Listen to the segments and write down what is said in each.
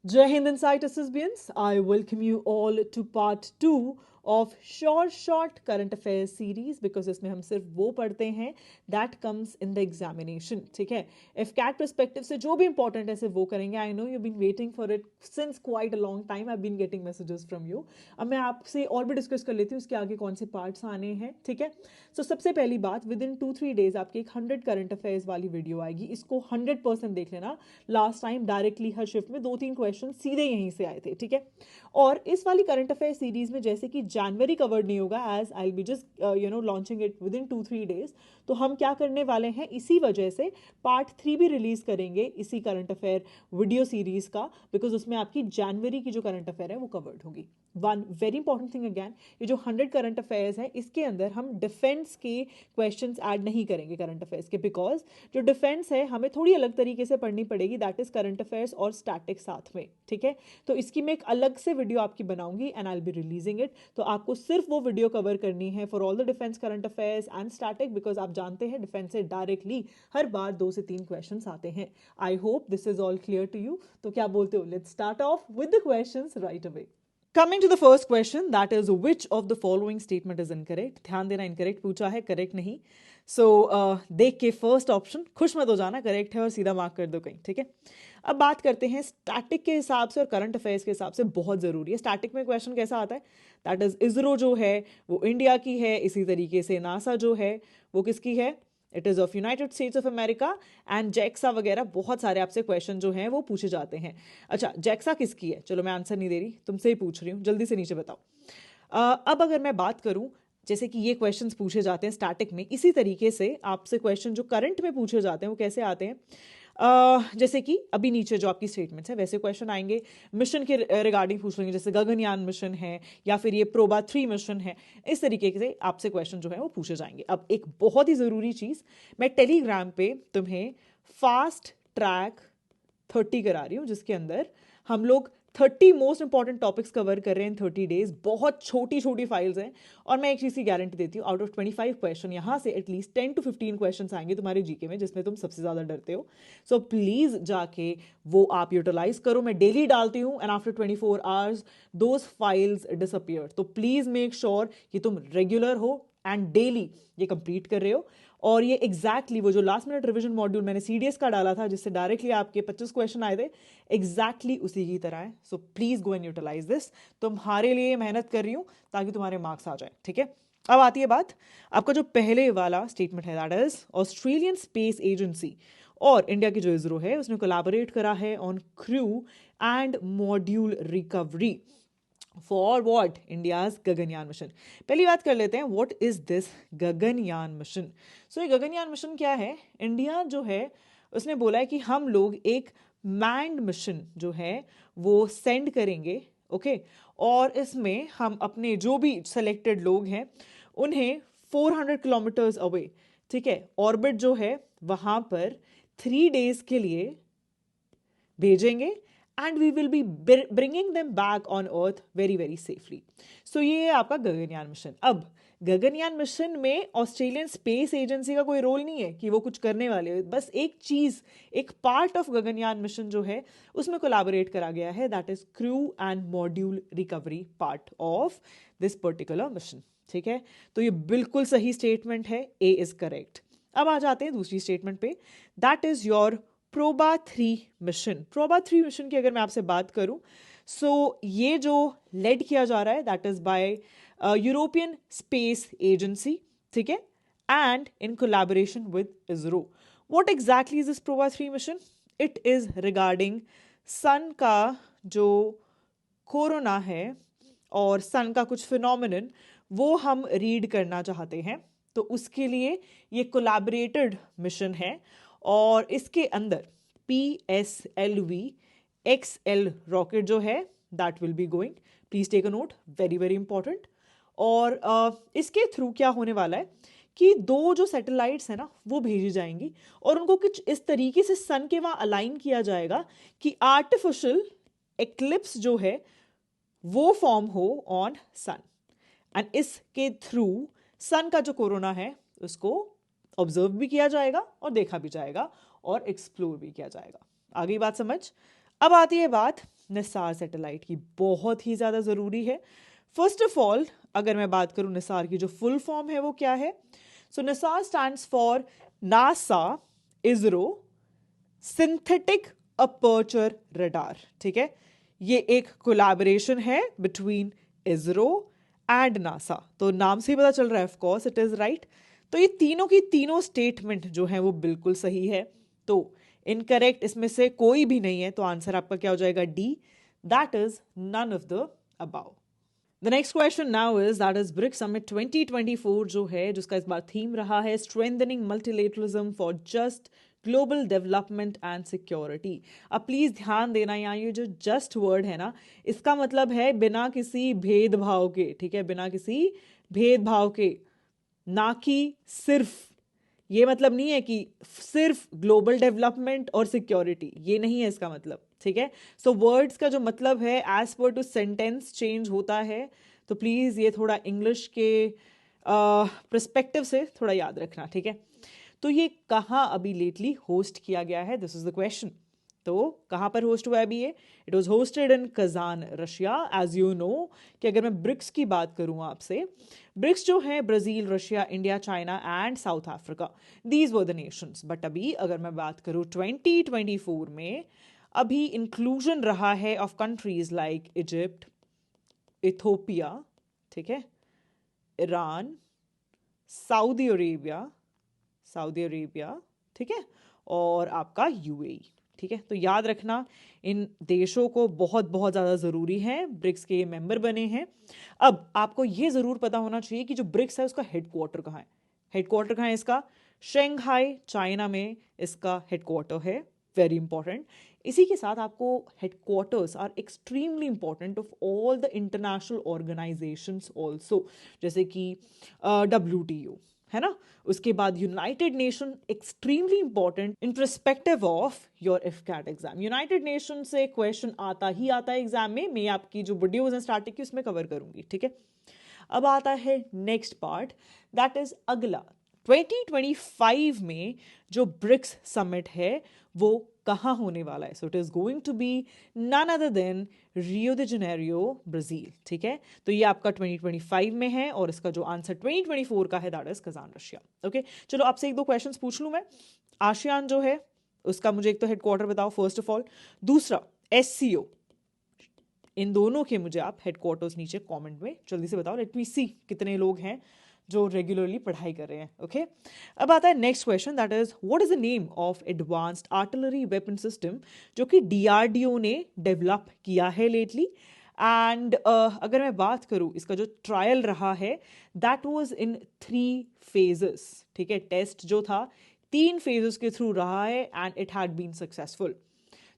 Jai Hind Insight Recipients, I welcome you all to part 2 of short current affairs series because इसमें हम सिर्फ वो पढ़ते हैं that comes in the examination. ठीक है, if CAT perspective से जो भी important है सिर्फ वो करेंगे. I know you've been waiting for it since quite a long time. I've been getting messages from you. अब मैं आपसे और भी डिस्कस कर लेती हूँ इसके आगे कौन से पार्ट्स आने हैं. ठीक है, so सबसे पहली बात, within 2-3 days आपकी एक 100 करंट अफेयर्स वाली वीडियो आएगी. इसको 100% देख लेना. लास्ट टाइम डायरेक्टली हर शिफ्ट में 2-3 क्वेश्चन सीधे यहीं से आए थे. ठीक है, और इस वाली करंट अफेयर सीरीज में जैसे कि जनवरी कवर्ड नहीं होगा, as I be just launching it within 2-3 days, तो हम क्या करने वाले हैं, इसी वजह से पार्ट 3 भी रिलीज करेंगे इसी करंट अफेयर वीडियो सीरीज का, बिकॉज उसमें आपकी जनवरी की जो करंट अफेयर है वो कवर्ड होगी. One very important thing again, ये जो 100 करंट अफेयर्स है इसके अंदर हम डिफेंस के क्वेश्चंस ऐड नहीं करेंगे करंट अफेयर्स के, बिकॉज जो डिफेंस है हमें थोड़ी अलग तरीके से पढ़नी पड़ेगी, दैट इज करंट अफेयर्स और स्टैटिक साथ में. ठीक है, तो इसकी मैं एक अलग से वीडियो आपकी बनाऊंगी and I will be releasing it. तो आपको सिर्फ वो वीडियो कवर करनी है for all the defence current affairs and static, because आप जानते हैं डिफेंस से डायरेक्टली हर बार 2 से 3 क्वेश्चंस आते हैं. I hope this is all clear to you. तो क्या बोलते हो, let's start off with the questions right away. Coming to the first question, that is which of the following statement is incorrect. ध्यान देना, incorrect पूछा है, correct नहीं. So देख के फर्स्ट ऑप्शन खुश मत हो जाना, करेक्ट है और सीधा मार्क कर दो कहीं. ठीक है, अब बात करते हैं स्टैटिक के हिसाब से और करंट अफेयर्स के हिसाब से. बहुत जरूरी है. स्टैटिक में क्वेश्चन कैसा आता है, दैट इज इसरो जो है वो इंडिया की है, इसी तरीके से नासा जो है वो किसकी है, it is of United states of America. And JAXA वगैरह बहुत सारे आपसे क्वेश्चन जो हैं वो पूछे जाते हैं. अच्छा, जैक्सा किसकी है, चलो मैं आंसर नहीं दे रही, तुमसे ही पूछ रही हूँ, जल्दी से नीचे बताओ. अब अगर मैं बात करूं, जैसे कि ये क्वेश्चंस पूछे जाते हैं स्टैटिक में, इसी तरीके से आपसे क्वेश्चन जो करंट में पूछे जाते हैं वो कैसे आते हैं. जैसे कि अभी नीचे जो आपकी स्टेटमेंट्स है वैसे क्वेश्चन आएंगे. मिशन के रिगार्डिंग पूछ लेंगे, जैसे गगनयान मिशन है या फिर ये प्रोबा 3 मिशन है. इस तरीके से आपसे क्वेश्चन जो है वो पूछे जाएंगे. अब एक बहुत ही ज़रूरी चीज़, मैं टेलीग्राम पे तुम्हें फास्ट ट्रैक 30 करा रही हूँ, जिसके अंदर हम लोग 30 मोस्ट इंपॉर्टेंट टॉपिक्स कवर कर रहे हैं इन 30 डेज. बहुत छोटी छोटी फाइल्स हैं और मैं एक चीज़ की गारंटी देती हूँ, आउट ऑफ 25 क्वेश्चन यहाँ से एटलीस्ट 10 to 15 क्वेश्चन आएंगे तुम्हारे जीके में जिसमें तुम सबसे ज़्यादा डरते हो. सो प्लीज़ जाके वो आप यूटिलाइज करो. मैं डेली डालती हूँ and after 24 hours those files disappear. तो प्लीज़ मेक श्योर कि तुम रेगुलर हो एंड डेली ये कंप्लीट कर रहे हो. और ये एग्जैक्टली वो जो लास्ट मिनट रिवीजन मॉड्यूल मैंने सीडीएस का डाला था जिससे डायरेक्टली आपके 25 क्वेश्चन आए थे, एग्जैक्टली उसी की तरह है. So please go and utilize this. तुम्हारे लिए मेहनत कर रही हूँ ताकि तुम्हारे मार्क्स आ जाए. ठीक है, अब आती है बात, आपका जो पहले वाला स्टेटमेंट है that is Australian space agency और इंडिया की जो इसरो है उसने कोलैबोरेट करा है on crew and module recovery for what, India's Gaganyaan mission. पहली बात कर लेते हैं, what is this Gaganyaan mission. So ये गगनयान मिशन क्या है, इंडिया जो है उसने बोला है कि हम लोग एक मैन्ड मिशन जो है वो सेंड करेंगे. ओके, और इसमें हम अपने जो भी सेलेक्टेड लोग हैं उन्हें 400 किलोमीटर्स अवे, ठीक है, ऑर्बिट जो है वहां पर 3 डेज के लिए भेजेंगे and we will be bringing them back on earth very very safely. So ये है आपका गगनयान मिशन. अब गगनयान मिशन में ऑस्ट्रेलियन स्पेस एजेंसी का कोई रोल नहीं है कि वो कुछ करने वाले हो, बस एक चीज, एक पार्ट ऑफ गगनयान मिशन जो है उसमें कोलैबोरेट करा गया है, that is crew and module recovery part of this particular mission. ठीक है, तो ये बिल्कुल सही स्टेटमेंट है, ए इज करेक्ट. अब आ जाते हैं दूसरी स्टेटमेंट पे, that is your PROBA 3 mission. PROBA 3 mission की अगर मैं आपसे बात करूं, सो ये जो लेड किया जा रहा है that is by European space agency. ठीक है, and in collaboration with ISRO. What exactly is this Proba 3 mission, it is regarding sun का जो कोरोना है और सन का कुछ फिनोमिनन वो हम रीड करना चाहते हैं. तो उसके लिए ये कोलैबोरेटेड मिशन है और इसके अंदर PSLV XL रॉकेट जो है that will be going, please take a note, very very important. और इसके थ्रू क्या होने वाला है कि 2 जो सैटेलाइट्स हैं ना वो भेजी जाएंगी और उनको कुछ इस तरीके से सन के वहां अलाइन किया जाएगा कि आर्टिफिशियल एक्लिप्स जो है वो फॉर्म हो ऑन सन एंड इसके थ्रू सन का जो कोरोना है उसको ऑब्जर्व भी किया जाएगा और देखा भी जाएगा और एक्सप्लोर भी किया जाएगा. आ गई बात समझ. अब आती है बात निसार सैटेलाइट की, बहुत ही ज़्यादा ज़रूरी है। फर्स्ट ऑफ ऑल अगर मैं बात करूँ निसार की जो फुल फॉर्म है वो क्या है, so NISAR stands for NASA ISRO synthetic aperture radar. ठीक है, ये एक कोलैबोरेशन है बिटवीन इसरो एंड नासा, तो नाम से ही पता चल रहा है, of course it is right. तो ये तीनों की तीनों स्टेटमेंट जो है वो बिल्कुल सही है, तो इनकरेक्ट इसमें से कोई भी नहीं है, तो आंसर आपका क्या हो जाएगा, D, that is none of the above. The next question now is that is BRICS summit 2024 जो है, जिसका इस बार थीम रहा है strengthening multilateralism for just global development and security. अब प्लीज ध्यान देना, यहाँ ये जो जस्ट वर्ड है ना, इसका मतलब है बिना किसी भेदभाव के। ठीक है, बिना किसी भेदभाव के, ना कि सिर्फ। ये मतलब नहीं है कि सिर्फ ग्लोबल डेवलपमेंट और सिक्योरिटी, ये नहीं है इसका मतलब। ठीक है, सो वर्ड्स का जो मतलब है as per two sentence change होता है, तो प्लीज़ ये थोड़ा इंग्लिश के पर्सपेक्टिव से थोड़ा याद रखना। ठीक है, तो ये कहाँ अभी लेटली होस्ट किया गया है, दिस इज द क्वेश्चन। तो कहाँ पर होस्ट हुआ है अभी ये, it was hosted in Kazan Russia. As you know कि अगर मैं ब्रिक्स की बात करूँ आपसे, ब्रिक्स जो है Brazil, Russia, India, China and south Africa, these were the Nations. But अभी अगर मैं बात करूँ 2024 में, अभी इंक्लूजन रहा है of countries like Egypt, Ethiopia, ठीक है, ईरान, सऊदी अरेबिया, ठीक है, और आपका यूएई। ठीक है, तो याद रखना इन देशों को बहुत बहुत ज़्यादा ज़रूरी है, ब्रिक्स के मेंबर बने हैं। अब आपको ये ज़रूर पता होना चाहिए कि जो ब्रिक्स है उसका हेडक्वार्टर कहाँ है। हेडक्वार्टर कहाँ है इसका, शंघाई चाइना में इसका हेडक्वार्टर है, वेरी इंपॉर्टेंट। इसी के साथ आपको headquarters are extremely important of all the international organisations also, जैसे कि WTO है ना, उसके बाद United Nation, extremely important in perspective of your इफकैट एग्जाम। यूनाइटेड नेशन से क्वेश्चन आता ही आता है एग्जाम में, मैं आपकी जो वीडियोज हैं स्टार्टिंग की उसमें कवर करूंगी। ठीक है, अब आता है नेक्स्ट पार्ट, दैट इज अगला 2025 में जो ब्रिक्स समिट है वो कहाँ होने वाला है। So it is going to be none other than Rio de Janeiro, Brazil. ठीक है, तो ये आपका 2025 में है, और इसका जो आंसर 2024 का है that is Kazan Russia. Okay, चलो आपसे एक दो क्वेश्चंस पूछ लूं मैं। आसियान जो है उसका मुझे एक तो हेडक्वार्टर बताओ फर्स्ट ऑफ ऑल, दूसरा SCO, इन दोनों के मुझे आप हेडक्वार्टर्स नीचे कमेंट में जल्दी से बताओ, लेट मी सी कितने लोग हैं जो रेगुलरली पढ़ाई कर रहे हैं। ओके, अब आता है next question, that is what is the name of advanced artillery weapon system जो कि DRDO ने डेवलप किया है लेटली। एंड अगर मैं बात करूँ इसका जो ट्रायल रहा है दैट वाज इन 3 phases। ठीक है, टेस्ट जो था 3 phases के थ्रू रहा है and it had been successful.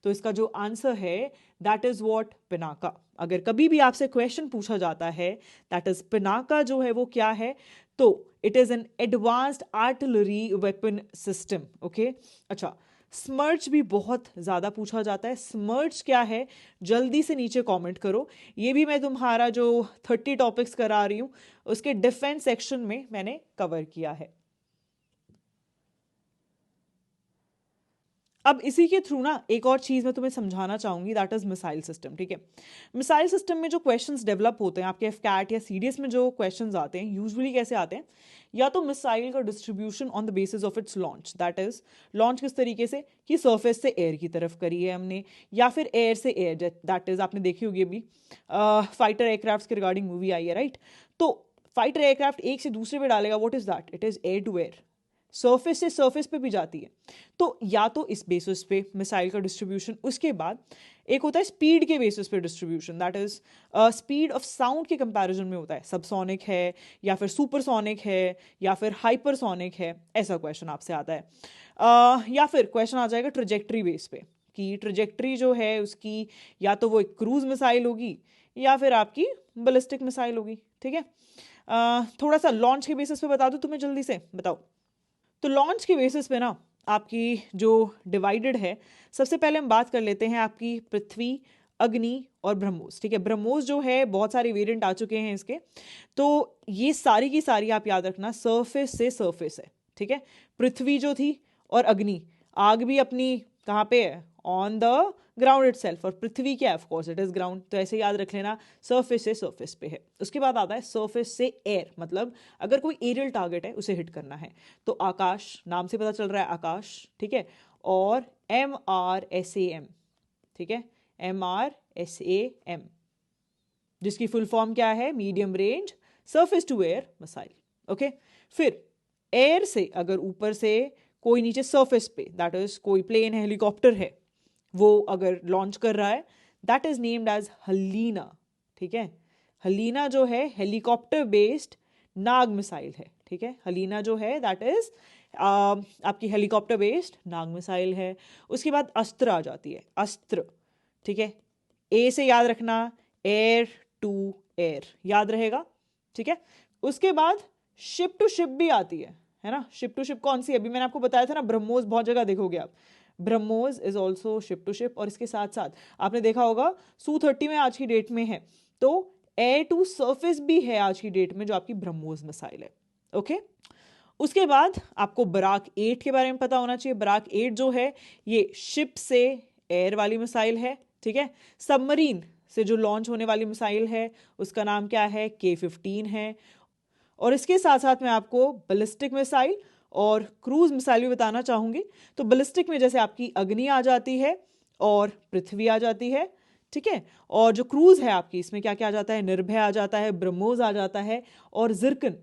तो इसका जो आंसर है दैट इज व्हाट, पिनाका। अगर कभी भी आपसे क्वेश्चन पूछा जाता है दैट इज पिनाका जो है वो क्या है, तो it is an advanced artillery weapon system. Okay, अच्छा, स्मर्च भी बहुत ज़्यादा पूछा जाता है, स्मर्च क्या है जल्दी से नीचे कमेंट करो। ये भी मैं तुम्हारा जो 30 टॉपिक्स करा रही हूँ उसके डिफेंस सेक्शन में मैंने कवर किया है। अब इसी के थ्रू ना एक और चीज़ मैं तुम्हें समझाना चाहूंगी, दैट इज मिसाइल सिस्टम। ठीक है, मिसाइल सिस्टम में जो क्वेश्चंस डेवलप होते हैं आपके एफकैट या CDS में, जो क्वेश्चंस आते हैं यूजुअली कैसे आते हैं, या तो मिसाइल का distribution on the basis of its launch, that is launch किस तरीके से कि सरफेस से एयर की तरफ करी है हमने, या फिर एयर से एयर, दैट इज आपने देखी होगी अभी फाइटर एयरक्राफ्ट के रिगार्डिंग मूवी आई है, राइट। तो फाइटर एयरक्राफ्ट एक से दूसरे पे डालेगा, what is that, it is air to air, surface से सरफेस पे भी जाती है। तो या तो इस बेसिस पे मिसाइल का डिस्ट्रीब्यूशन, उसके बाद एक होता है स्पीड के बेसिस पे distribution, that is speed of sound के कंपैरिजन में होता है, सबसोनिक है या फिर सुपरसोनिक है या फिर हाइपरसोनिक है, ऐसा क्वेश्चन आपसे आता है। या फिर क्वेश्चन आ जाएगा ट्रेजेक्ट्री बेस पे, कि ट्रेजेक्ट्री जो है उसकी या तो वो एक क्रूज मिसाइल होगी या फिर आपकी बैलिस्टिक मिसाइल होगी। ठीक है, थोड़ा सा लॉन्च के बेसिस पे बता दूं तुम्हें, जल्दी से बताओ। तो लॉन्च के बेसिस पे ना आपकी जो डिवाइडेड है, सबसे पहले हम बात कर लेते हैं आपकी पृथ्वी, अग्नि और ब्रह्मोस। ठीक है, ब्रह्मोस जो है बहुत सारे वेरिएंट आ चुके हैं इसके, तो ये सारी की सारी आप याद रखना सरफेस से सरफेस है। ठीक है, पृथ्वी जो थी और अग्नि, आग भी अपनी कहाँ पे है, ऑन द ग्राउंड इटसेल्फ, और पृथ्वी क्या है, of course it is ground, तो ऐसे याद रख लेना, सरफेस से सरफेस पे है। उसके बाद आता है सरफेस से एयर, मतलब अगर कोई एरियल टारगेट है उसे हिट करना है, तो आकाश, नाम से पता चल रहा है आकाश, ठीक है। और MRSAM, ठीक है, MRSAM, जिसकी फुल फॉर्म क्या है, medium range surface to air missile, okay. फिर एयर से अगर ऊपर से कोई नीचे सरफेस पे, दैट इज कोई प्लेन है, हेलीकॉप्टर है, वो अगर लॉन्च कर रहा है, that is named as Helina, ठीक है। हलीना जो है हेलीकॉप्टर बेस्ड नाग मिसाइल है, ठीक है। हलीना जो है दैट इज आपकी हेलीकॉप्टर बेस्ड नाग मिसाइल है। उसके बाद अस्त्र आ जाती है, अस्त्र, ठीक है। ए से याद रखना, एयर टू एयर, याद रहेगा, ठीक है। उसके बाद शिप टू शिप भी आती है ना। शिप टू शिप कौन सी है, अभी मैंने आपको बताया था ना, ब्रह्मोस, बहुत जगह देखोगे आप, BrahMos is also ship to ship. और इसके साथ साथ आपने देखा होगा Su-30 में आज की डेट में है, तो एयर टू सरफेस भी है आज की डेट में, जो आपकी ब्रह्मोस मिसाइल है, ओके। उसके बाद आपको बराक 8 के बारे में पता होना चाहिए। बराक 8 जो है ये शिप से एयर वाली मिसाइल है, ठीक है। सबमरीन से जो लॉन्च होने वाली मिसाइल है उसका नाम क्या है, K-15 है। और इसके साथ साथ मैं आपको बैलिस्टिक मिसाइल और क्रूज मिसाइल भी बताना चाहूंगी। तो बैलिस्टिक में जैसे आपकी अग्नि आ जाती है और पृथ्वी आ जाती है, ठीक है। और जो क्रूज है आपकी, इसमें क्या क्या आ जाता है, निर्भय आ जाता है, ब्रह्मोस आ जाता है, और जिरकन,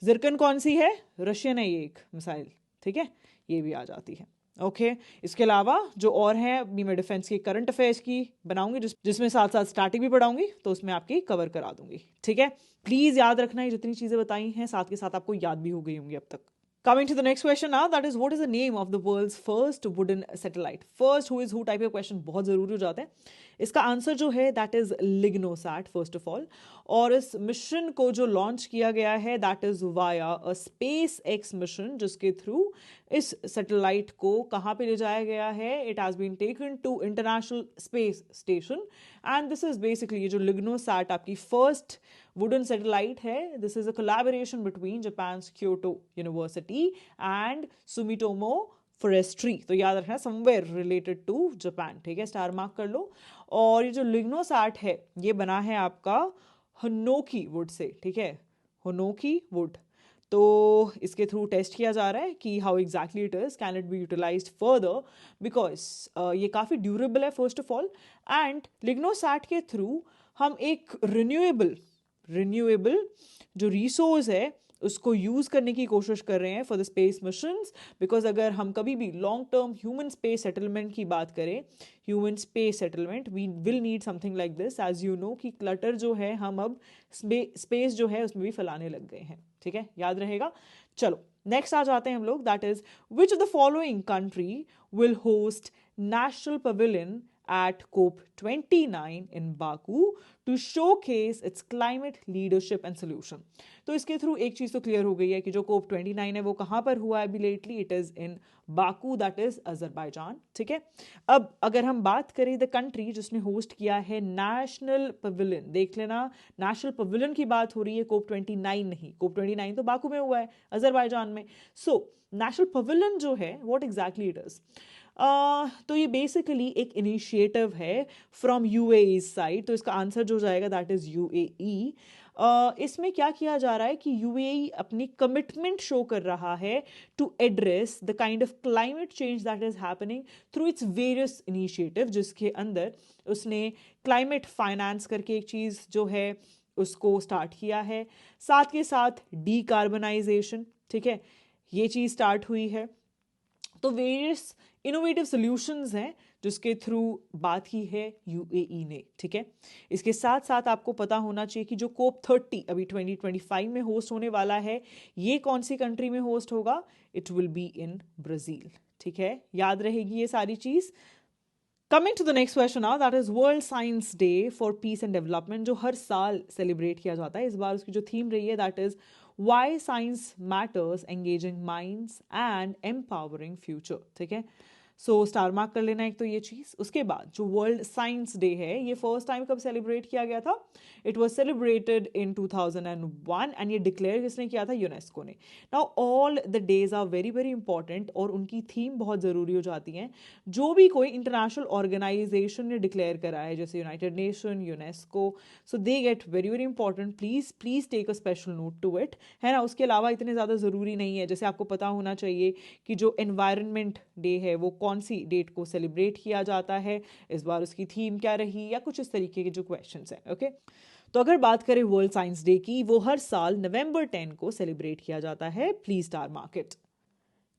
जिरकन कौन सी है, रशियन है ये एक मिसाइल, ठीक है, ये भी आ जाती है, ओके। इसके अलावा जो और हैं, अभी मैं डिफेंस की करंट अफेयर्स की बनाऊंगी, जिसमें साथ साथ स्टैटिक भी पढ़ाऊंगी, तो उसमें आपकी कवर करा दूंगी, ठीक है। प्लीज याद रखना, ये जितनी चीजें बताई हैं साथ के साथ आपको याद भी हो गई होंगी अब तक। Coming to the next question now, that is what is the name of the world's first wooden satellite? First who is who type of question बहुत जरूरी हो जाते हैं। इसका आंसर जो है that is LignoSat first of all. और इस मिशन को जो लॉन्च किया गया है that is via a SpaceX mission, जिसके थ्रू इस सैटेलाइट को कहाँ पे ले जाया गया है, it has been taken to International Space Station. And this is basically ये जो लिग्नोसैट आपकी फर्स्ट वुडन सैटेलाइट है, this is a collaboration between Japan Kyoto University and Sumitomo Forestry. तो याद रखना समवेयर रिलेटेड टू जापान, ठीक है, star mark कर लो। और ये जो लिग्नोसैट है ये बना है आपका हनोकी वुड से, ठीक है, हनोकी वुड। तो इसके थ्रू टेस्ट किया जा रहा है कि how exactly it is, can it be utilized further, because ये काफ़ी ड्यूरेबल है first of all. And LignoSat के थ्रू हम एक रिन्यूएबल जो रिसोर्स है उसको यूज करने की कोशिश कर रहे हैं for the space missions. Because अगर हम कभी भी long term human space settlement की बात करें, human space settlement, we will need something like this, as you know कि क्लटर जो है हम अब स्पेस जो है उसमें भी फैलाने लग गए हैं, ठीक है, याद रहेगा। चलो नेक्स्ट आ जाते हैं हम लोग, that is which of the following country will host national pavilion at COP29 in Baku to showcase its climate leadership and solution। तो इसके थ्रू एक चीज तो क्लियर हो गई है कि जो COP29 है वो कहाँ पर हुआ है अभी lately, it is in Baku, that is Azerbaijan, ठीक है। अब अगर हम बात करें द कंट्री जिसने होस्ट किया है नेशनल पवेलियन, देख लेना नेशनल पवेलियन की बात हो रही है, COP29 नहीं, COP29 तो बाकू में हुआ है अजरबैजान में। सो नेशनल पवेलियन जो है व्हाट एग्जैक्टली इट इज, तो ये बेसिकली एक इनिशिएटिव है फ्रॉम यूएई साइड, तो इसका आंसर जो जाएगा दैट इज यूएई। इसमें क्या किया जा रहा है कि यूएई अपनी कमिटमेंट शो कर रहा है to address the kind of climate change that is happening through its various initiative, जिसके अंदर उसने क्लाइमेट फाइनेंस करके एक चीज़ जो है उसको स्टार्ट किया है, साथ के साथ डीकार्बनाइजेशन, ठीक है, ये चीज़ स्टार्ट हुई है। तो वेरियस इनोवेटिव सॉल्यूशंस हैं जिसके थ्रू बात की है यूएई ने, ठीक है। इसके साथ साथ आपको पता होना चाहिए कि जो COP30 अभी 2025 में होस्ट होने वाला है, ये कौन सी कंट्री में होस्ट होगा, it will be in Brazil, ठीक है, याद रहेगी ये सारी चीज। Coming to the next question now, that is World Science Day for Peace and Development, जो हर साल सेलिब्रेट किया जाता है। इस बार उसकी जो थीम रही है that is why science matters, engaging minds and empowering future, ठीक है। सो स्टार मार्क कर लेना एक तो ये चीज़। उसके बाद जो वर्ल्ड साइंस डे है ये फर्स्ट टाइम कब सेलिब्रेट किया गया था? It was celebrated in 2001 and ये डिक्लेयर किसने किया था? यूनेस्को ने। Now all the days are very very important और उनकी थीम बहुत ज़रूरी हो जाती हैं। जो भी कोई इंटरनेशनल ऑर्गेनाइजेशन ने डिक्लेयर करा है जैसे United Nation, UNESCO, so they get very very important. Please please take a special note to it, है ना। उसके अलावा इतने ज़्यादा ज़रूरी नहीं है। जैसे आपको पता होना चाहिए कि जो एनवायरनमेंट डे है वो कौन सी डेट को सेलिब्रेट किया जाता है, इस बार उसकी थीम क्या रही, या कुछ इस तरीके के जो क्वेश्चंस हैं। ओके, तो अगर बात करें वर्ल्ड साइंस डे की, वो हर साल नवंबर 10 को सेलिब्रेट किया जाता है। Please star mark it.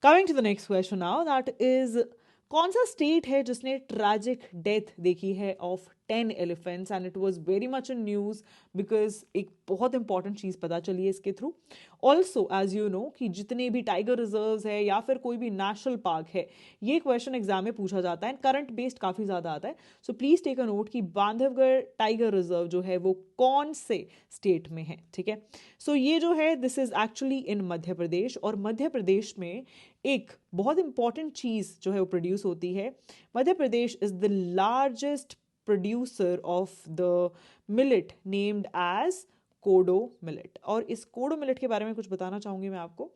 Coming to the next question now, that is कौन सा स्टेट है जिसने ट्रैजिक डेथ देखी है of 10 elephants, and it was very much in news because एक बहुत इंपॉर्टेंट चीज़ पता चली है इसके थ्रू। ऑल्सो एज यू नो कि जितने भी टाइगर रिजर्व्स है या फिर कोई भी नेशनल पार्क है, ये क्वेश्चन एग्जाम में पूछा जाता है, करंट बेस्ड काफ़ी ज़्यादा आता है। So please take a note कि बांधवगढ़ टाइगर रिजर्व जो है वो कौन से स्टेट में है, ठीक है। सो ये जो है this is actually in Madhya प्रदेश, और मध्य प्रदेश में एक बहुत इंपॉर्टेंट चीज़ जो है वो प्रोड्यूस होती है। Madhya Pradesh is the largest producer of the millet named as kodo millet. और इस कोडो मिलेट के बारे में कुछ बताना चाहूँगी मैं आपको।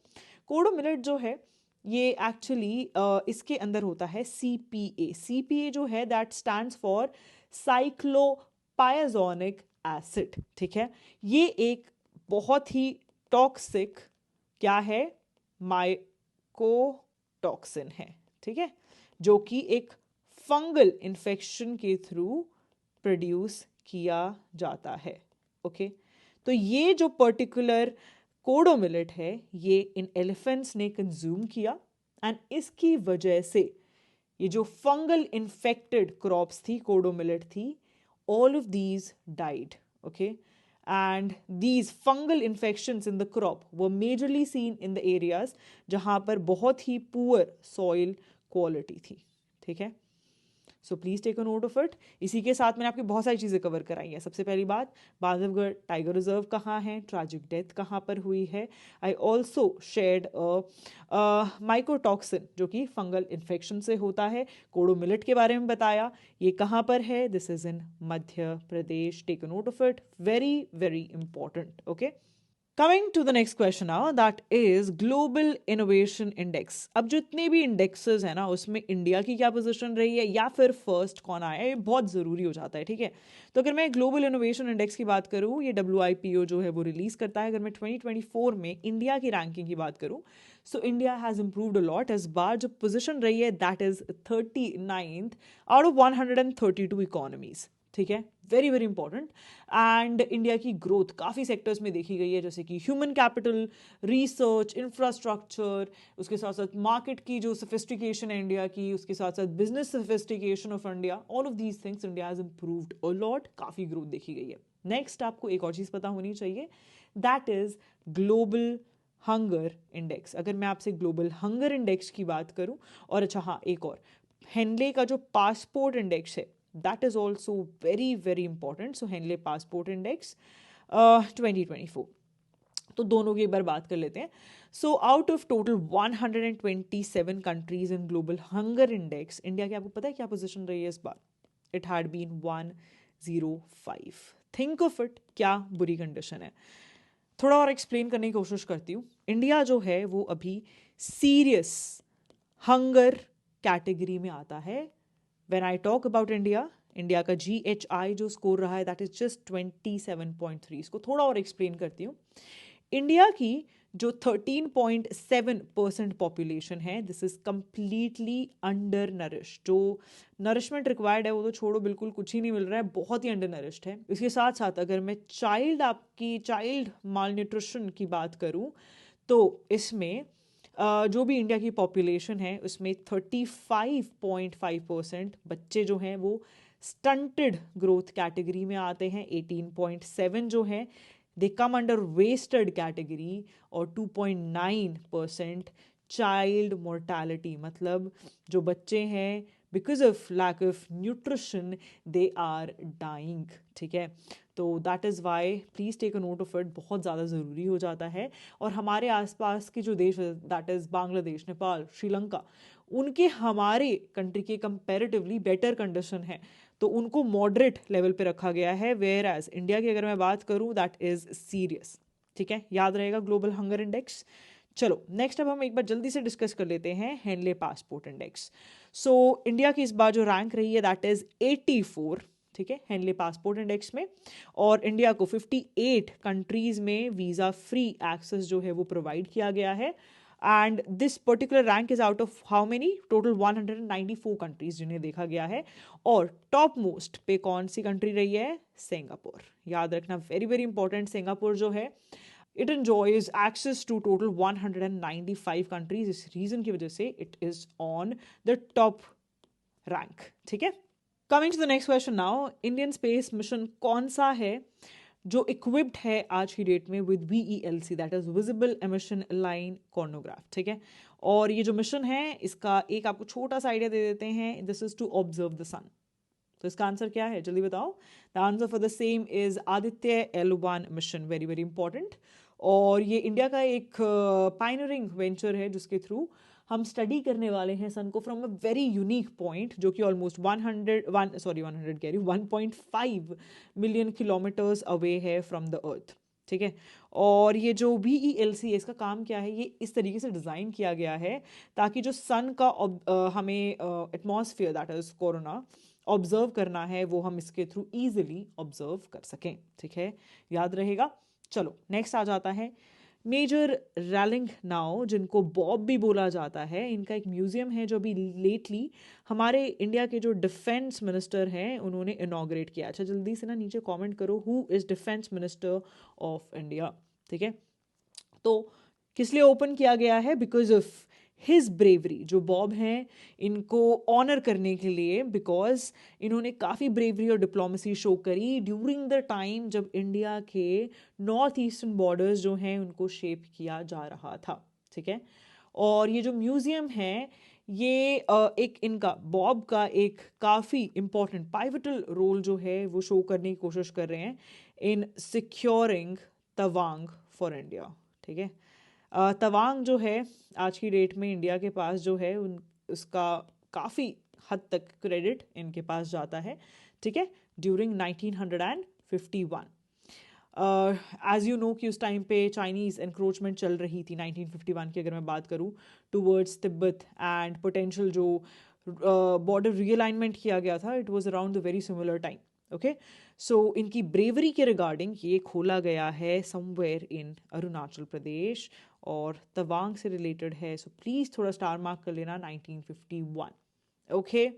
कोडो मिलेट जो है ये एक्चुअली इसके अंदर होता है CPA। CPA जो है दैट स्टैंड्स फॉर साइक्लोपायाजोनिक एसिड, ठीक है। ये एक बहुत ही टॉक्सिक क्या है? माइकोटॉक्सिन है, ठीक है, जो कि एक फंगल इन्फेक्शन के थ्रू प्रोड्यूस किया जाता है। ओके, तो ये जो पर्टिकुलर कोडो मिलेट है ये इन एलिफेंट्स ने कंज्यूम किया, एंड इसकी वजह से ये जो फंगल इन्फेक्टेड क्रॉप्स थी, कोडो मिलेट थी, all of these died. Okay, and these fungal infections in the crop were majorly seen in the areas जहाँ पर बहुत ही poor soil quality थी, ठीक है। So please take a note of it. इसी के साथ मैंने आपकी बहुत सारी चीज़ें कवर कराई हैं। सबसे पहली बात, बांधवगढ़ टाइगर रिजर्व कहाँ है, ट्रैजिक डेथ कहाँ पर हुई है। आई ऑल्सो शेयर्ड माइकोटॉक्सिन जो कि फंगल इन्फेक्शन से होता है। कोडो मिलेट के बारे में बताया, ये कहाँ पर है, this is in Madhya Pradesh. Take a note of it, very very important. Okay, coming to the next question now, that is Global Innovation Index. अब जितने भी इंडेक्सेस है ना उसमें इंडिया की क्या पोजीशन रही है या फिर फर्स्ट कौन आया है, ये बहुत ज़रूरी हो जाता है, ठीक है। तो अगर मैं ग्लोबल इनोवेशन इंडेक्स की बात करूँ, ये WIPO जो है वो रिलीज करता है। अगर मैं 2024 में इंडिया की रैंकिंग की बात करूँ, so India has improved a lot. इस बार जो पोजीशन रही है that is 39th out of 132 economies, ठीक है, very very important. And India की ग्रोथ काफ़ी सेक्टर्स में देखी गई है, जैसे कि ह्यूमन कैपिटल, रिसर्च, इंफ्रास्ट्रक्चर, उसके साथ साथ मार्केट की जो सोफिस्टिकेशन है इंडिया की, उसके साथ साथ business sophistication of India, all of these things India has improved a lot, काफ़ी ग्रोथ देखी गई है। नेक्स्ट आपको एक और चीज़ पता होनी चाहिए, that is global hunger index. अगर मैं आपसे ग्लोबल हंगर इंडेक्स की बात करूं, और अच्छा हाँ एक और, हेनले का जो पासपोर्ट इंडेक्स है that is also very very important. So Henley Passport Index 2024, तो दोनों की एक बार बात कर लेते हैं। So out of total 127 countries in global hunger index, India की आपको पता है क्या पोजीशन रही है इस बार? It had been 105। Think of it, क्या बुरी कंडीशन है। थोड़ा और एक्सप्लेन करने की कोशिश करती हूँ। इंडिया जो है वो अभी सीरियस हंगर कैटेगरी में आता है। When I talk about India, India का GHI जो स्कोर रहा है दैट इज जस्ट 27.3। इसको थोड़ा और एक्सप्लेन करती हूँ। इंडिया की जो 13.7% पॉपुलेशन है, this is completely under nourish. जो नरिशमेंट रिक्वायर्ड है वो तो छोड़ो, बिल्कुल कुछ ही नहीं मिल रहा है, बहुत ही अंडर नरिश्ड है। इसके साथ साथ अगर मैं चाइल्ड माल न्यूट्रिशन की बात करूँ, तो इसमें जो भी इंडिया की पॉपुलेशन है उसमें 35.5% बच्चे जो हैं वो स्टंटेड ग्रोथ कैटेगरी में आते हैं। 18.7 जो है they come under wasted category, और 2.9% चाइल्ड मोर्टालिटी, मतलब जो बच्चे हैं because of lack of nutrition they are dying, ठीक है। तो that is why please take a note of it, बहुत ज़्यादा ज़रूरी हो जाता है। और हमारे आसपास के जो देश है, दैट इज़ बांग्लादेश, नेपाल, श्रीलंका, उनके हमारे कंट्री के कंपैरेटिवली बेटर कंडीशन है, तो उनको मॉडरेट लेवल पे रखा गया है। वेयर एज इंडिया की अगर मैं बात करूँ, दैट इज़ सीरियस, ठीक है। याद रहेगा ग्लोबल हंगर इंडेक्स। चलो नेक्स्ट अब हम एक बार जल्दी से डिस्कस कर लेते हैं Henley Passport Index. So India की इस बार जो रैंक रही है दैट इज़ 84, ठीक है, हेनले पासपोर्ट इंडेक्स में। और इंडिया को 58 कंट्रीज़ में वीज़ा फ्री एक्सेस जो है वो प्रोवाइड किया गया है। And this particular rank is out of how many, total 194 countries जिन्हें देखा गया है। और टॉप मोस्ट पे कौन सी कंट्री रही है? सिंगापुर। याद रखना, वेरी वेरी इंपॉर्टेंट, सिंगापुर जो है it enjoys access to total 195 countries. इस रीजन की वजह से it is on the top rank, ठीक है। Coming to the next question now, Indian space mission कौन सा है जो इक्विप्ड है आज की डेट में with VELC, that is visible emission line coronagraph, ठीक है। और ये जो मिशन है इसका एक आपको छोटा सा आइडिया दे देते हैं, this is to observe the sun. तो इसका आंसर क्या है जल्दी बताओ। The answer for the same is Aditya L1 mission, very very important. और ये इंडिया का एक पायनरिंग वेंचर है जिसके थ्रू हम स्टडी करने वाले हैं सन को from a very unique point, जो कि ऑलमोस्ट 100 कह रही 1.5 मिलियन किलोमीटर्स अवे है फ्रॉम द अर्थ, ठीक है। और ये जो VELC है इसका काम क्या है, ये इस तरीके से डिज़ाइन किया गया है ताकि जो सन का हमें atmosphere that is corona observe करना है वो हम इसके थ्रू इजीली ऑब्जर्व कर सकें, ठीक है। याद रहेगा। चलो नेक्स्ट आ जाता है मेजर रैलिंग नाउ, जिनको बॉब भी बोला जाता है। इनका एक म्यूजियम है जो अभी लेटली हमारे इंडिया के जो डिफेंस मिनिस्टर हैं उन्होंने इनॉग्रेट किया। अच्छा जल्दी से ना नीचे कमेंट करो, who is defence minister of India, ठीक है। तो किस लिए ओपन किया गया है? Because of his bravery. जो बॉब हैं इनको ऑनर करने के लिए, बिकॉज इन्होंने काफ़ी ब्रेवरी और डिप्लोमेसी शो करी ड्यूरिंग द टाइम जब इंडिया के नॉर्थ ईस्टर्न बॉर्डर्स जो हैं उनको शेप किया जा रहा था, ठीक है। और ये जो म्यूज़ियम है ये एक इनका बॉब का एक काफ़ी इम्पॉर्टेंट पाइवटल रोल जो है वो शो करने की कोशिश कर रहे हैं इन सिक्योरिंग तवांग फॉर इंडिया, ठीक है। तवांग जो है आज की डेट में इंडिया के पास जो है उसका काफ़ी हद तक क्रेडिट इनके पास जाता है, ठीक है, ड्यूरिंग 1951। एज यू नो कि उस टाइम पे चाइनीज़ एनक्रोचमेंट चल रही थी 1951 की अगर मैं बात करूँ, टूवर्ड्स तिब्बत, एंड पोटेंशियल जो बॉर्डर रीअलाइनमेंट किया गया था, it was around the very similar time, okay. So इनकी ब्रेवरी के रिगार्डिंग ये खोला गया है समवेयर इन अरुणाचल प्रदेश और तवांग से रिलेटेड है। सो प्लीज़ थोड़ा स्टार मार्क कर लेना 1951, ओके।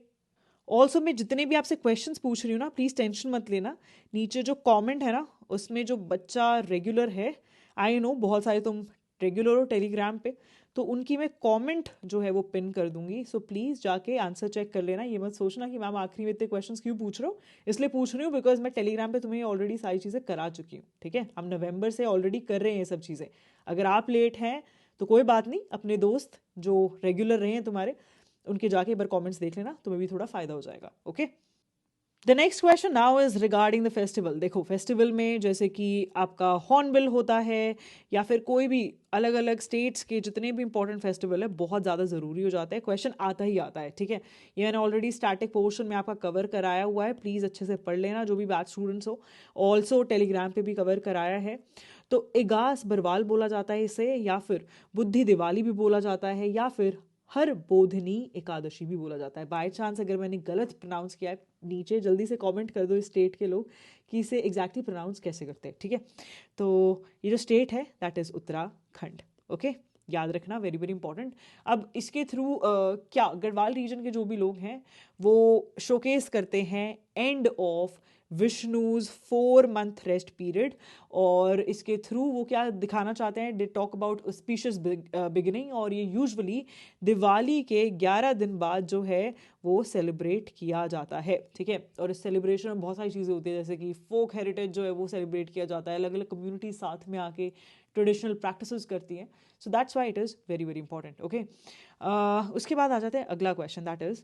ऑल्सो मैं जितने भी आपसे क्वेश्चंस पूछ रही हूँ ना, प्लीज़ टेंशन मत लेना। नीचे जो कमेंट है ना उसमें जो बच्चा रेगुलर है, आई नो बहुत सारे तुम रेगुलर हो टेलीग्राम पे, तो उनकी मैं कमेंट जो है वो पिन कर दूंगी। सो प्लीज़ जाके आंसर चेक कर लेना। ये मत सोचना कि मैम आखिरी में इतने क्वेश्चंस क्यों पूछ रहे हो, इसलिए पूछ रही हूँ बिकॉज मैं टेलीग्राम पे तुम्हें ऑलरेडी सारी चीज़ें करा चुकी हूँ, ठीक है। हम नवंबर से ऑलरेडी कर रहे हैं ये सब चीज़ें। अगर आप लेट हैं तो कोई बात नहीं, अपने दोस्त जो रेगुलर रहे हैं तुम्हारे उनके जाके एक बार कमेंट्स देख लेना, तुम्हें भी थोड़ा फायदा हो जाएगा, okay. The next question now is regarding the festival. देखो फेस्टिवल में जैसे कि आपका हॉर्नबिल होता है या फिर कोई भी अलग अलग स्टेट्स के जितने भी इंपॉर्टेंट फेस्टिवल है बहुत ज़्यादा ज़रूरी हो जाता है, क्वेश्चन आता ही आता है, ठीक है। ये मैंने ऑलरेडी स्टैटिक पोर्शन में आपका कवर कराया हुआ है, प्लीज़ अच्छे से पढ़ लेना जो भी बैच स्टूडेंट्स हो। ऑल्सो टेलीग्राम पे भी कवर कराया है। तो इगास बरवाल बोला जाता है इसे, या फिर बुद्धि दिवाली भी बोला जाता है, या फिर हर बोधनी एकादशी भी बोला जाता है। बाय चांस अगर मैंने गलत प्रोनाउंस किया है, नीचे जल्दी से कमेंट कर दो इस स्टेट के लोग कि इसे एग्जैक्टली प्रोनाउंस कैसे करते हैं, ठीक है। तो ये जो स्टेट है दैट इज़ उत्तराखंड, ओके। याद रखना, वेरी वेरी इंपॉर्टेंट। अब इसके थ्रू क्या गढ़वाल रीजन के जो भी लोग हैं वो शोकेस करते हैं end of Vishnu's 4 month rest period, और इसके थ्रू वो क्या दिखाना चाहते हैं, they talk about species beginning. और ये यूजुअली दिवाली के 11 दिन बाद जो है वो सेलिब्रेट किया जाता है, ठीक है। और इस सेलिब्रेशन में बहुत सारी चीज़ें होती है, जैसे कि फोक हेरिटेज जो है वो सेलिब्रेट किया जाता है, अलग अलग कम्युनिटी साथ में आके ट्रेडिशनल प्रैक्टिसेस करती हैं। सो that's why it is very very important, okay. उसके बाद आ जाते हैं अगला क्वेश्चन, दैट इज़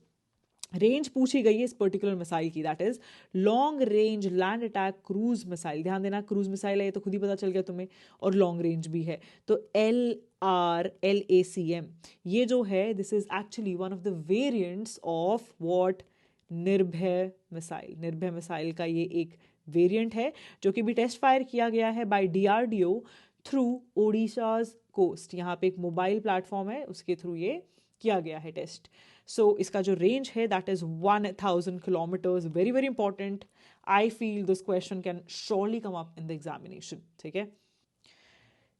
रेंज पूछी गई है इस पर्टिकुलर मिसाइल की, that is long range land attack cruise missile. ध्यान देना, क्रूज मिसाइल है ये तो खुद ही पता चल गया तुम्हें, और लॉन्ग रेंज भी है। तो LRLACM ये जो है, this is actually one of the variants of what, निर्भय मिसाइल। निर्भय मिसाइल का ये एक वेरिएंट है जो कि भी टेस्ट फायर किया गया है by DRDO through Odisha's coast. यहाँ पे एक मोबाइल प्लेटफॉर्म है, उसके थ्रू ये किया गया है टेस्ट। सो इसका जो रेंज है that is 1000 kilometres. Very very important, I feel this question can surely come up in the examination, ठीक है।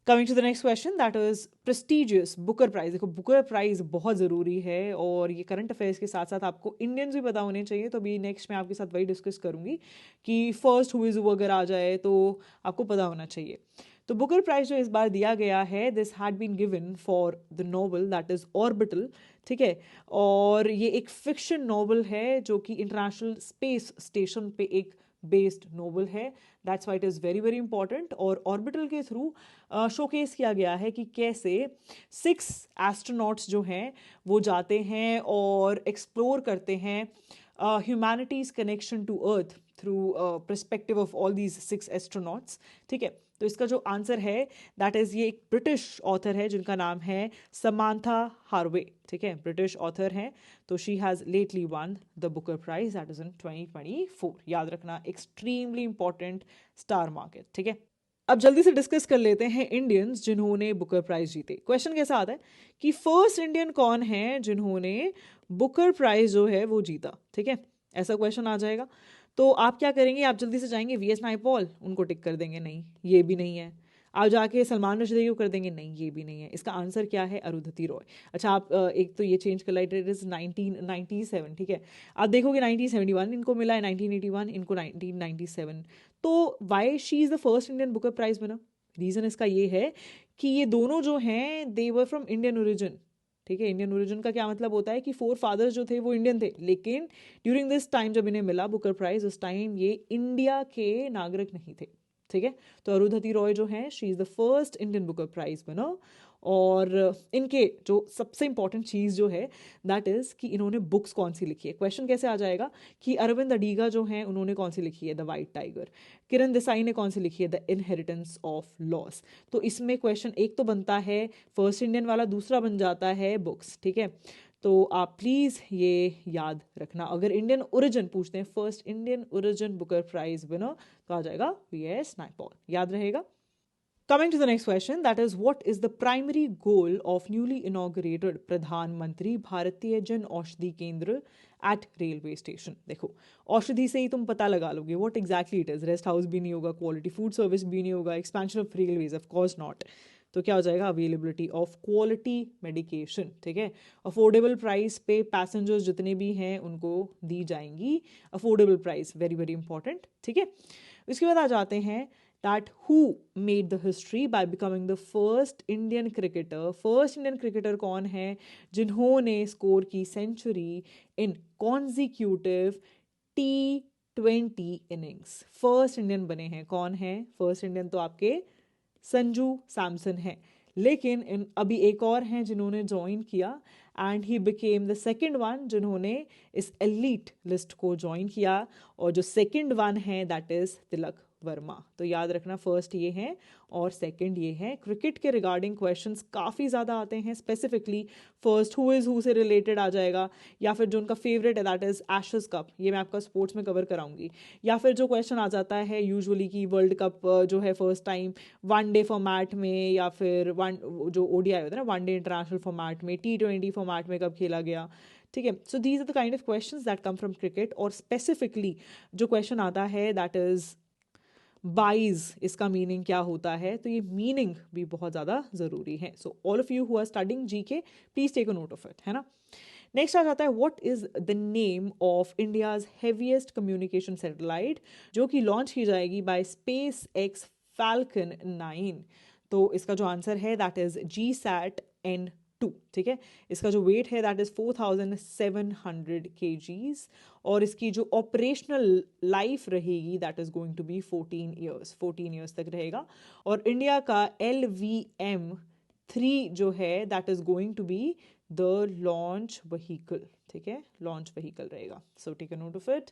Coming to the next question that is prestigious Booker Prize. देखो बुकर प्राइज बहुत ज़रूरी है, और ये करंट अफेयर्स के साथ साथ आपको इंडियंस भी पता होने चाहिए। तो अभी नेक्स्ट मैं आपके साथ वही डिस्कस करूंगी कि फर्स्ट हु इज हु अगर आ जाए तो आपको पता होना चाहिए। तो बुकर प्राइज जो इस बार दिया गया है, this had been given for the novel that is Orbital, ठीक है। और ये एक फिक्शन नॉवल है जो कि इंटरनेशनल स्पेस स्टेशन पे एक बेस्ड नोवेल है। That's why it is very very important. और ऑर्बिटल के थ्रू शोकेस किया गया है कि कैसे 6 एस्ट्रोनॉट्स जो हैं वो जाते हैं और एक्सप्लोर करते हैं humanity's connection to Earth through perspective of all these 6 astronauts, ठीक है। तो इसका जो आंसर है दैट इज़, ये एक ब्रिटिश ऑथर है जिनका नाम है समांथा हार्वे, ठीक है, ब्रिटिश ऑथर हैं। तो she has lately won the Booker Prize that is in 2024। याद रखना, एक्सट्रीमली इंपॉर्टेंट स्टार मार्केट, ठीक है। अब जल्दी से डिस्कस कर लेते हैं इंडियंस जिन्होंने बुकर प्राइज जीते। क्वेश्चन कैसा आता है कि फर्स्ट इंडियन कौन है जिन्होंने बुकर प्राइज जो है वो जीता, ठीक है, ऐसा क्वेश्चन आ जाएगा। तो आप क्या करेंगे, आप जल्दी से जाएंगे VS नायपॉल, उनको टिक कर देंगे, नहीं ये भी नहीं है। आप जाके सलमान रश्दी को कर देंगे, नहीं ये भी नहीं है। इसका आंसर क्या है, अरुंधति रॉय। अच्छा आप एक तो ये चेंज कर लाइए, इट इज 1997, ठीक है। आप देखोगे 1971 इनको मिला है, 1981 इनको 1997। तो why she is the first Indian Booker Prize winner, reason इसका ये है कि ये दोनों जो हैं they were from Indian origin, ठीक है। इंडियन ओरिजिन का क्या मतलब होता है कि फोर फादर्स जो थे वो इंडियन थे, लेकिन ड्यूरिंग दिस टाइम जब इन्हें मिला बुकर प्राइज, उस टाइम ये इंडिया के नागरिक नहीं थे, ठीक है। तो अरुंधति रॉय जो है she is the first Indian Booker Prize winner. और इनके जो सबसे इंपॉर्टेंट चीज़ जो है दैट इज़ कि इन्होंने बुक्स कौन सी लिखी है। क्वेश्चन कैसे आ जाएगा कि अरविंद अडीगा जो हैं उन्होंने कौन सी लिखी है, the white tiger. Kiran Desai ने कौन सी लिखी है, द इनहेरिटेंस ऑफ लॉस। तो इसमें क्वेश्चन एक तो बनता है फर्स्ट इंडियन वाला, दूसरा बन जाता है बुक्स, ठीक है। तो आप प्लीज़ ये याद रखना, अगर इंडियन ओरिजिन पूछते हैं, first Indian origin Booker Prize winner, तो आ जाएगा VS नायपॉल, याद रहेगा। Coming to the next question, that is, what is the primary goal of newly inaugurated प्रधानमंत्री भारतीय जन औषधि केंद्र at railway station? देखो औषधि से ही तुम पता लगा लोगे what exactly it is। Rest house भी नहीं होगा, क्वालिटी फूड सर्विस भी नहीं होगा, expansion of railways of course not. तो क्या हो जाएगा, अवेलेबिलिटी ऑफ क्वालिटी मेडिकेशन, ठीक है। अफोर्डेबल प्राइस पे पैसेंजर्स जितने भी हैं उनको दी जाएंगी affordable price, very very important, ठीक है। इसके बाद आ जाते हैं that who made the history by becoming the first Indian cricketer। First Indian cricketer कौन है जिन्होंने स्कोर की century in consecutive T20 innings. First Indian बने हैं, कौन है फर्स्ट इंडियन, तो आपके संजू सैमसन है। लेकिन अभी एक और हैं जिन्होंने ज्वाइन किया and he became the second one जिन्होंने इस एलीट लिस्ट को ज्वाइन किया। और जो सेकंड वन है दैट इज तिलक वर्मा। तो याद रखना, फर्स्ट ये हैं और सेकंड ये हैं। क्रिकेट के रिगार्डिंग क्वेश्चंस काफ़ी ज़्यादा आते हैं, specifically first who is who से रिलेटेड आ जाएगा, या फिर जो उनका फेवरेट है दैट इज़ एशेस कप, ये मैं आपका स्पोर्ट्स में कवर कराऊंगी। या फिर जो क्वेश्चन आ जाता है यूजुअली कि वर्ल्ड कप जो है फर्स्ट टाइम वनडे फॉर्मेट में, या फिर वन जो ODI होता है ना, वनडे इंटरनेशनल फॉर्मेट में, T20 फॉर्मेट में कब खेला गया, ठीक है। So these are the kind of questions that come from cricket. और स्पेसिफिकली जो क्वेश्चन आता है दैट इज़ बाइज, इसका मीनिंग क्या होता है, तो ये मीनिंग भी बहुत ज़्यादा ज़रूरी है। So all of you who are studying GK please take a note of it, है ना। नेक्स्ट आ जाता है what is the name of India's heaviest communication satellite, जो कि लॉन्च की जाएगी बाय SpaceX Falcon 9। तो इसका जो आंसर है दैट इज GSAT-N2, ठीक है। इसका जो वेट है दैट इज 4700 kgs, और इसकी जो ऑपरेशनल लाइफ रहेगी that is going to be 14 years तक रहेगा। और इंडिया का LVM-3 जो है that is going to be the launch vehicle, ठीक है, लॉन्च व्हीकल रहेगा. So take a note of it.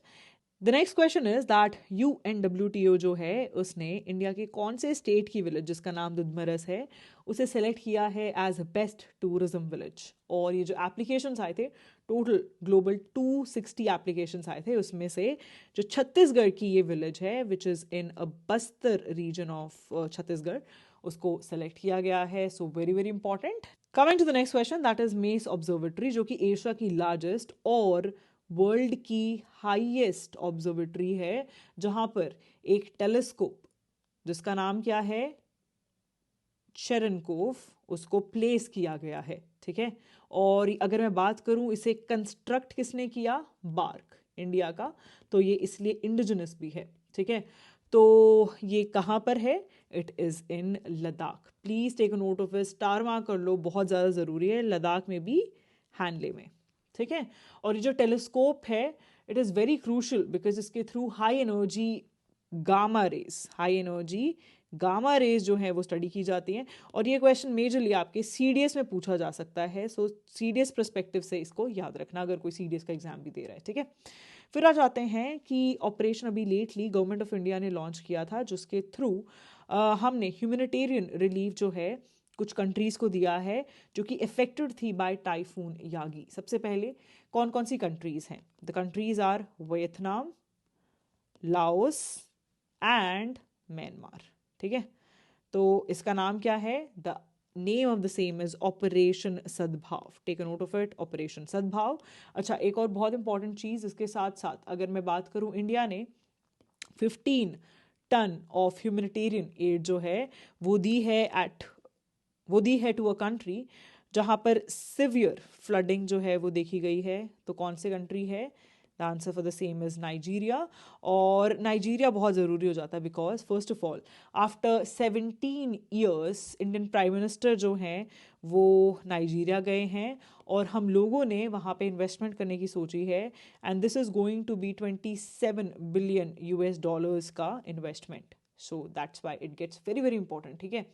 The next question is that UNWTO जो है उसने इंडिया के कौन से स्टेट की विलेज जिसका नाम दुधमरस है उसे सेलेक्ट किया है एज बेस्ट टूरिज्म विलेज. और ये जो एप्लीकेशंस आए थे, टोटल ग्लोबल 260 एप्लीकेशंस आए थे, उसमें से जो छत्तीसगढ़ की ये विलेज है which is in a Bastar region of Chhattisgarh, उसको सेलेक्ट किया गया है. So very very important. Coming to the next question that is MACE observatory, जो कि एशिया की लार्जेस्ट और वर्ल्ड की हाईएस्ट ऑब्जर्वेटरी है, जहां पर एक टेलीस्कोप जिसका नाम क्या है, शेरनकोव, उसको प्लेस किया गया है. ठीक है. और अगर मैं बात करूं इसे कंस्ट्रक्ट किसने किया, बार्क, इंडिया का. तो ये इसलिए इंडिजिनस भी है. ठीक है. तो ये कहाँ पर है, it is in Ladakh. Please take a note of it, star mark कर लो, बहुत ज़्यादा ज़रूरी है. लद्दाख में भी, हैनले में. ठीक है. और ये जो टेलीस्कोप है it is very crucial because इसके through high energy gamma rays जो है वो स्टडी की जाती हैं. और ये क्वेश्चन मेजरली आपके CDS में पूछा जा सकता है. सो CDS परस्पेक्टिव से इसको याद रखना अगर कोई CDS का एग्जाम भी दे रहा है. ठीक है. फिर आ जाते हैं कि ऑपरेशन अभी लेटली गवर्नमेंट ऑफ इंडिया ने लॉन्च किया था जिसके थ्रू हमने ह्यूमैनिटेरियन रिलीफ जो है कुछ कंट्रीज़ को दिया है जो कि इफेक्टेड थी बाय टाइफून यागी. सबसे पहले कौन कौन सी कंट्रीज़ हैं, the countries are Vietnam, Laos and Myanmar. ठीक है. तो इसका नाम क्या है, the name of the same is operation Sadbhav. Take a note of it, operation Sadbhav. अच्छा, एक और बहुत इंपॉर्टेंट चीज़ इसके साथ साथ अगर मैं बात करूं, इंडिया ने 15 टन ऑफ ह्यूमैनिटेरियन एड जो है वो दी है टू अ कंट्री जहाँ पर सिवियर फ्लडिंग जो है वो देखी गई है. तो कौन सी कंट्री है, the answer for the same is Nigeria. और नाइजीरिया बहुत ज़रूरी हो जाता है because first of all after 17 years Indian prime minister जो हैं वो नाइजीरिया गए हैं और हम लोगों ने वहाँ पे इन्वेस्टमेंट करने की सोची है. And this is going to be $27 billion का investment. So that's why it gets very very important. ठीक है.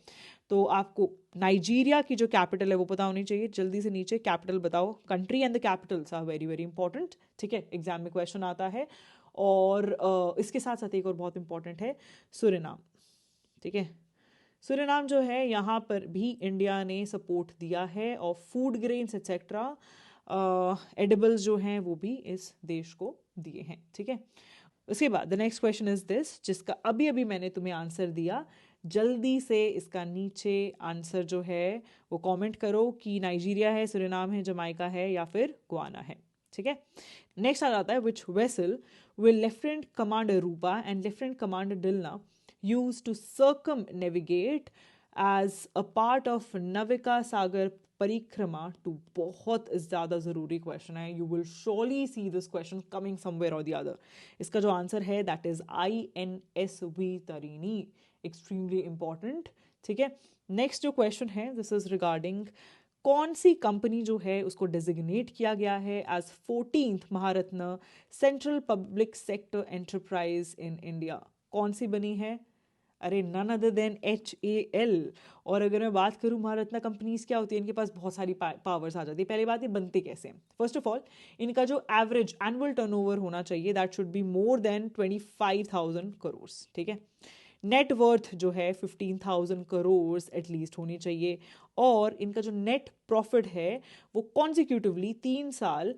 तो आपको नाइजीरिया की जो कैपिटल है वो पता होनी चाहिए. जल्दी से नीचे कैपिटल बताओ. Country and the capitals are very very important. ठीक है, एग्जाम में क्वेश्चन आता है. और इसके साथ साथ एक और बहुत इंपॉर्टेंट है, सुरिनाम. ठीक है. सुरिनाम जो है यहाँ पर भी इंडिया ने सपोर्ट दिया है और फूड ग्रेन्स एक्सेट्रा एडिबल्स जो हैं वो भी इस देश को दिए हैं. ठीक है. उसके बाद the next question is this, जिसका अभी अभी मैंने तुम्हें आंसर दिया. जल्दी से इसका नीचे आंसर जो है वो कमेंट करो कि नाइजीरिया है, सुरिनाम है, जमाइका है या फिर गुआना है. ठीक है. नेक्स्ट आ जाता है which vessel will lieutenant commander Rupa and lieutenant commander Dilna use to circumnavigate as a part of Navika Sagar Parikrama two. बहुत ज़्यादा ज़रूरी क्वेश्चन है. You will surely see this question coming somewhere or the other. इसका जो आंसर है that is INSV Tarini. Extremely important. ठीक है. Next जो क्वेश्चन है दिस इज रिगार्डिंग कौन सी कंपनी जो है उसको डेजिग्नेट किया गया है as 14th Maharatna central public sector enterprise in India. कौन सी बनी है, अरे नन अदर देन HAL. और अगर मैं बात करूँ महारत्ना कंपनीज क्या होती है, इनके पास बहुत सारी पावर्स आ जाती है. पहली बात, ये बनते कैसे हैं. फर्स्ट ऑफ ऑल इनका जो एवरेज एनुअल टर्नओवर होना चाहिए that should be more than 25,000 crore. ठीक है. नेट वर्थ जो है 15,000 करोड़ एटलीस्ट होनी चाहिए. और इनका जो नेट प्रॉफिट है वो कॉन्जिक्यूटिवली 3 साल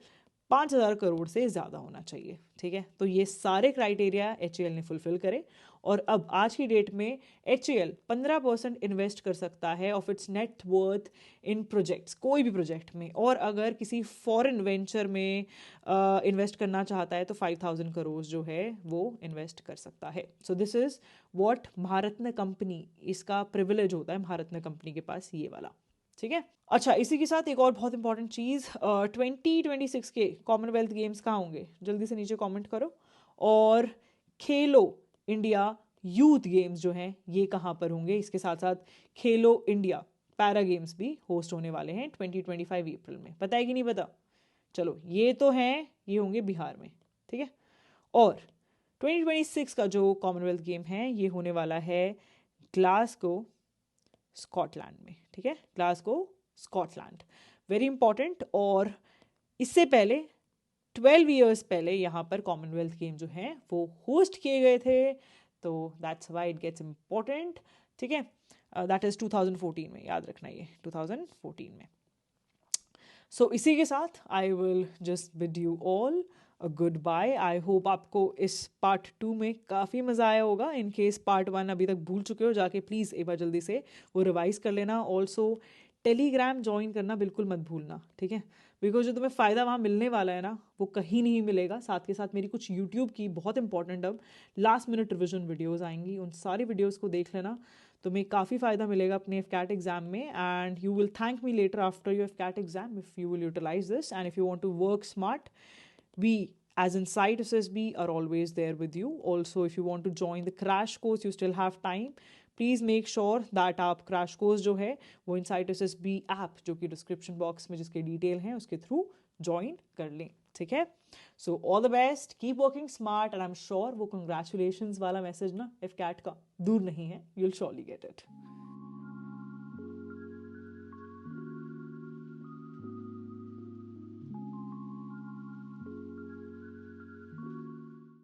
5,000 करोड़ से ज़्यादा होना चाहिए. ठीक है. तो ये सारे क्राइटेरिया HAL ने फुलफिल करे. और अब आज की डेट में HAL 15% इन्वेस्ट कर सकता है of its net worth in projects, कोई भी प्रोजेक्ट में. और अगर किसी फॉरेन वेंचर में इन्वेस्ट करना चाहता है तो 5,000 करोड़ जो है वो इन्वेस्ट कर सकता है. So this is what Maharatna company, इसका प्रिविलेज होता है महारत्न कंपनी के पास ये वाला. ठीक है. अच्छा, इसी के साथ एक और बहुत इंपॉर्टेंट चीज़, 2026 के कॉमनवेल्थ गेम्स कहाँ होंगे, जल्दी से नीचे कमेंट करो. और खेलो इंडिया यूथ गेम्स जो हैं ये कहाँ पर होंगे. इसके साथ साथ खेलो इंडिया पैरा गेम्स भी होस्ट होने वाले हैं 2025 अप्रैल में. पता है कि नहीं पता, चलो ये तो हैं, ये होंगे बिहार में. ठीक है. और 2026 का जो कॉमनवेल्थ गेम है ये होने वाला है ग्लासगो स्कॉटलैंड में. ठीक है. Glasgow Scotland very important. और इससे पहले 12 ईयर्स पहले यहाँ पर कॉमनवेल्थ गेम जो हैं वो होस्ट किए गए थे, तो that's why it gets important. ठीक है, दैट इज़ 2014 में, याद रखना ये 2014 में। सो इसी के साथ I will just bid you all a goodbye. I hope आपको इस पार्ट 2 में काफ़ी मज़ा आया होगा। इन केस पार्ट 1 अभी तक भूल चुके हो, जाके प्लीज़ एक बार जल्दी से वो रिवाइज कर लेना। ऑल्सो टेलीग्राम ज्वाइन करना बिल्कुल मत भूलना, ठीक है, बिकॉज जो तुम्हें फ़ायदा वहाँ मिलने वाला है ना वो कहीं नहीं मिलेगा। साथ के साथ मेरी कुछ यूट्यूब की बहुत इंपॉर्टेंट अब लास्ट मिनट रिविजन वीडियोज़ आएंगी, उन सारी वीडियोज़ को देख लेना, तुम्हें काफ़ी फ़ायदा मिलेगा अपने एफकैट एग्जाम में। And you will thank me later after your AFCAT exam if you will utilize this and if you want to work smart, we as Insight SSB are always there with you. Also, if you want to join the crash course, you still have time. Please make sure that आप crash course जो है वो Insight SSB app जो कि description box में जिसके detail हैं उसके थ्रू ज्वाइन कर लें, ठीक है। So all the best, keep working smart and I am sure वो कंग्रेचुलेशंस वाला मैसेज ना एफकैट का दूर नहीं है, you will surely get it.